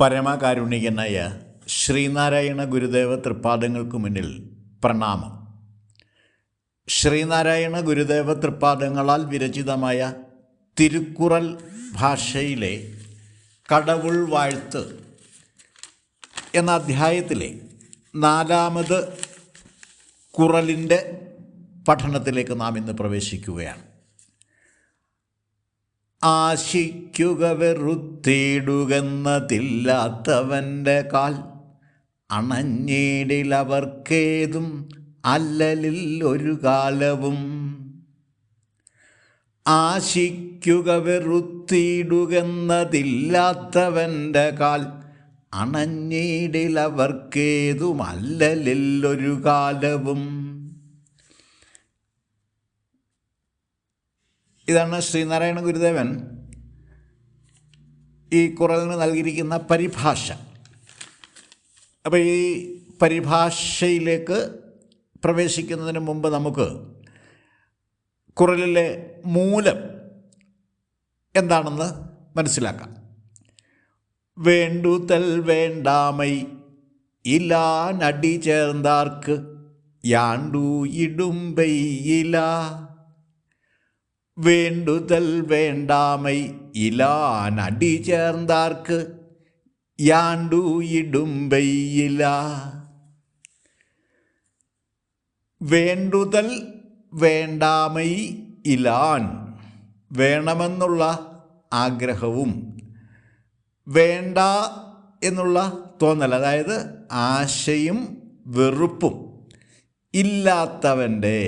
പരമകാരുണികനായ ശ്രീനാരായണ ഗുരുദേവ തൃപ്പാദങ്ങൾക്ക് മുന്നിൽ പ്രണാമം. ശ്രീനാരായണ ഗുരുദേവ തൃപ്പാദങ്ങളാൽ വിരചിതമായ തിരുക്കുറൽ ഭാഷയിലെ കടവുൾ വാഴ്ത്ത് എന്ന അധ്യായത്തിലെ 4-ാമത് കുറലിൻ്റെ പഠനത്തിലേക്ക് നാം ഇന്ന് പ്രവേശിക്കുകയാണ്. ആശിക്കുക വെറുത്തിടുകെന്നതില്ലാത്തവൻ്റെ കാൽ അണഞ്ഞിടിലവർക്കേതും അല്ലലിൽ ഒരു കാലവും. ആശിക്കുക വെറുത്തിടുകെന്നതില്ലാത്തവൻ്റെ കാൽ അണഞ്ഞിടിലവർക്കേതും അല്ലലിൽ ഒരു കാലവും. ഇതാണ് ശ്രീനാരായണ ഗുരുദേവൻ ഈ കുറലിന് നൽകിയിരിക്കുന്ന പരിഭാഷ. അപ്പോൾ ഈ പരിഭാഷയിലേക്ക് പ്രവേശിക്കുന്നതിന് മുമ്പ് നമുക്ക് കുറലിലെ മൂലം എന്താണെന്ന് മനസ്സിലാക്കാം. വേണ്ടുതൽ വേണ്ടാമൈ ഇലാ നടി ചേർന്നാർക്ക് യാണ്ടു ഇടുമ്പയില. വേണ്ടുതൽ വേണ്ടാമൈ ഇലാൻ അടി ചേർന്നാർക്ക് യാണ്ടു ഇടുമ്പയില. വേണ്ടുതൽ വേണ്ടാമൈ ഇലാൻ, വേണമെന്നുള്ള ആഗ്രഹവും വേണ്ട എന്നുള്ള തോന്നൽ, അതായത് ആശയും വെറുപ്പും ഇല്ലാത്തവൻ്റെ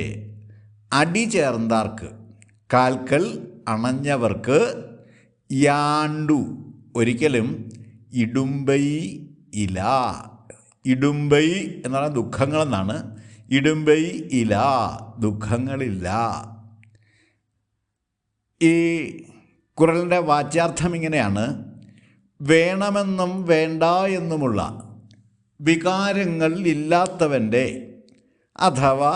അടി ചേർന്നാർക്ക്, കാൽക്കൽ അണഞ്ഞവർക്ക്, യാണ്ടു ഒരിക്കലും ഇടുമ്പൈ ഇല. ഇടുമ്പൈ എന്ന് പറഞ്ഞാൽ ദുഃഖങ്ങളെന്നാണ്. ഇടുമ്പൈ ഇല, ദുഃഖങ്ങളില്ല. ഈ കുറലിൻ്റെ വാച്യാർത്ഥം ഇങ്ങനെയാണ്: വേണമെന്നും വേണ്ട എന്നുമുള്ള വികാരങ്ങൾ ഇല്ലാത്തവൻ്റെ, അഥവാ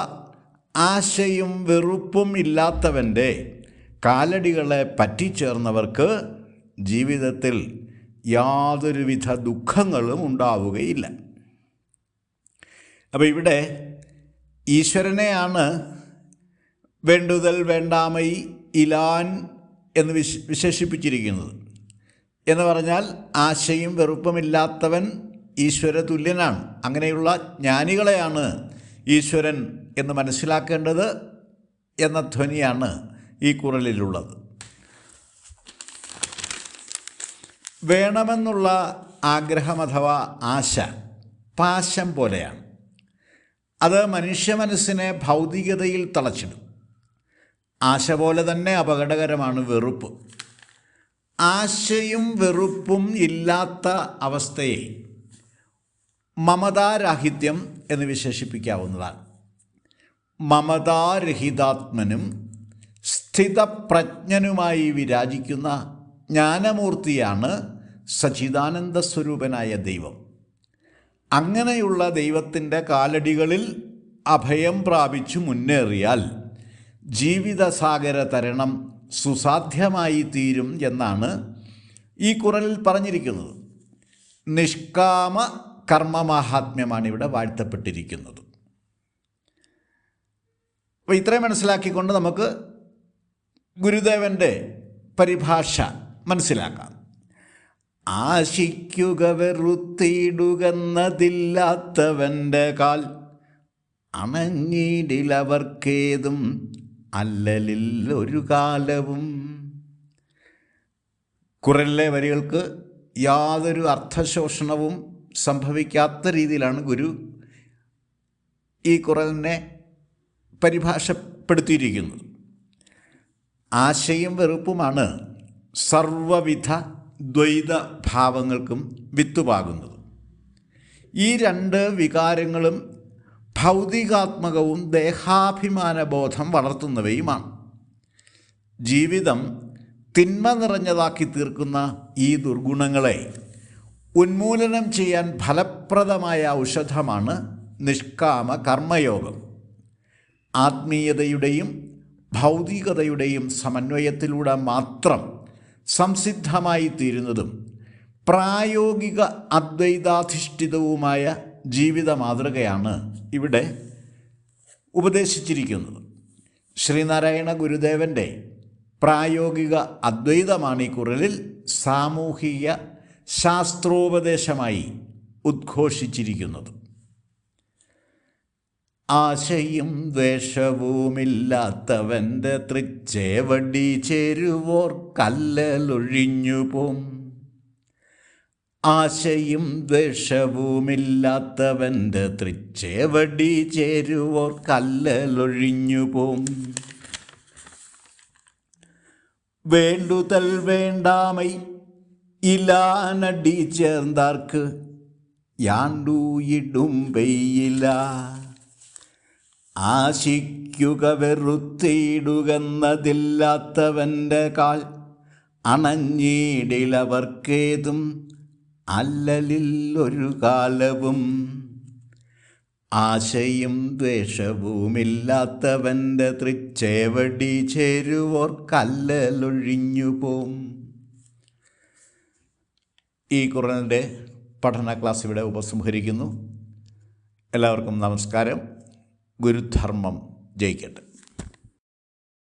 ആശയും വെറുപ്പും ഇല്ലാത്തവൻ്റെ കാലടികളെ പറ്റിച്ചേർന്നവർക്ക് ജീവിതത്തിൽ യാതൊരുവിധ ദുഃഖങ്ങളും ഉണ്ടാവുകയില്ല. അപ്പോൾ ഇവിടെ ഈശ്വരനെയാണ് വേണ്ടുതൽ വേണ്ടാമൈ ഇലാൻ എന്ന് വിശേഷിപ്പിച്ചിരിക്കുന്നത്. എന്ന് പറഞ്ഞാൽ ആശയും വെറുപ്പുമില്ലാത്തവൻ ഈശ്വര തുല്യനാണ്. അങ്ങനെയുള്ള ജ്ഞാനികളെയാണ് ഈശ്വരൻ എന്ന് മനസ്സിലാക്കേണ്ടത് എന്ന ധ്വനിയാണ് ഈ കുറലിലുള്ളത്. വേണമെന്നുള്ള ആഗ്രഹം അഥവാ ആശ പാശം പോലെയാണ്. അത് മനുഷ്യ മനസ്സിനെ ഭൗതികതയിൽ തളച്ചിടും. ആശ പോലെ തന്നെ അപകടകരമാണ് വെറുപ്പ്. ആശയും വെറുപ്പും ഇല്ലാത്ത അവസ്ഥയെ മമതാരാഹിത്യം എന്ന് വിശേഷിപ്പിക്കാവുന്നതാണ്. മമതാരഹിതാത്മനും സ്ഥിതപ്രജ്ഞനുമായി വിരാജിക്കുന്ന ജ്ഞാനമൂർത്തിയാണ് സച്ചിദാനന്ദ സ്വരൂപനായ ദൈവം. അങ്ങനെയുള്ള ദൈവത്തിൻ്റെ കാലടികളിൽ അഭയം പ്രാപിച്ചു മുന്നേറിയാൽ ജീവിതസാഗര തരണം സുസാധ്യമായി തീരും എന്നാണ് ഈ കുറലിൽ പറഞ്ഞിരിക്കുന്നത്. നിഷ്കാമ കർമ്മമാഹാത്മ്യമാണ് ഇവിടെ വാഴ്ത്തപ്പെട്ടിരിക്കുന്നത്. അപ്പോൾ ഇത്രയും മനസ്സിലാക്കിക്കൊണ്ട് നമുക്ക് ഗുരുദേവൻ്റെ പരിഭാഷ മനസ്സിലാക്കാം. ആശിക്കുക വെറുത്തിടുകെന്നതില്ലാത്തവൻ്റെ കാൽ അണഞ്ഞിടിലവർക്കേതും അല്ലലിൽ ഒരു കാലവും. കുറലിലെ വരികൾക്ക് യാതൊരു അർത്ഥശോഷണവും സംഭവിക്കാത്ത രീതിയിലാണ് ഗുരു ഈ കുറലിനെ പരിഭാഷപ്പെടുത്തിയിരിക്കുന്നത്. ആശയും വെറുപ്പുമാണ് സർവവിധ ദ്വൈത ഭാവങ്ങൾക്കും വിത്തുപാകുന്നത്. ഈ രണ്ട് വികാരങ്ങളും ഭൗതികാത്മകവും ദേഹാഭിമാനബോധം വളർത്തുന്നവയുമാണ്. ജീവിതം തിന്മ നിറഞ്ഞതാക്കി തീർക്കുന്ന ഈ ദുർഗുണങ്ങളെ ഉന്മൂലനം ചെയ്യാൻ ഫലപ്രദമായ ഔഷധമാണ് നിഷ്കാമ കർമ്മയോഗം. ആത്മീയതയുടെയും ഭൗതികതയുടെയും സമന്വയത്തിലൂടെ മാത്രം സംസിദ്ധമായി തീരുന്നതും പ്രായോഗിക അദ്വൈതാധിഷ്ഠിതവുമായ ജീവിത മാതൃകയാണ് ഇവിടെ ഉപദേശിച്ചിരിക്കുന്നത്. ശ്രീനാരായണ ഗുരുദേവൻ്റെ പ്രായോഗിക അദ്വൈതമാണ് ഈ കുറലിൽ സാമൂഹിക ശാസ്ത്രോപദേശമായി ഉദ്ഘോഷിച്ചിരിക്കുന്നത്. ആശയും ദ്വേഷവുമില്ലാത്തവൻ്റെ തൃച്ചേവടി ചേരുവോർ കല്ലലൊഴിഞ്ഞുപോം. ആശയും ദ്വേഷവുമില്ലാത്തവൻ്റെ തൃച്ചേവടി ചേരുവോർ കല്ലലൊഴിഞ്ഞുപോം. വേണ്ടുതൽ വേണ്ടാമൈ ഇലാനടി ചേർந்தாർക്ക് യാണ്ടൂയിടും പെയ്യില. ആശിക്കുക വെറുത്തിയിടുകെന്നതില്ലാത്തവൻ്റെ കാൽ അണഞ്ഞിടിലവർക്കേതും അല്ലലിൽ ഒരു കാലവും. ആശയും ദ്വേഷവുമില്ലാത്തവൻ്റെ തൃച്ചേവടി ചേരുവോർ കല്ലലൊഴിഞ്ഞുപോം. ഈ ഖുർആനിൻ്റെ പഠന ക്ലാസ് ഇവിടെ ഉപസംഹരിക്കുന്നു. എല്ലാവർക്കും നമസ്കാരം. ഗുരുധർമ്മം ജയിക്കട്ടെ.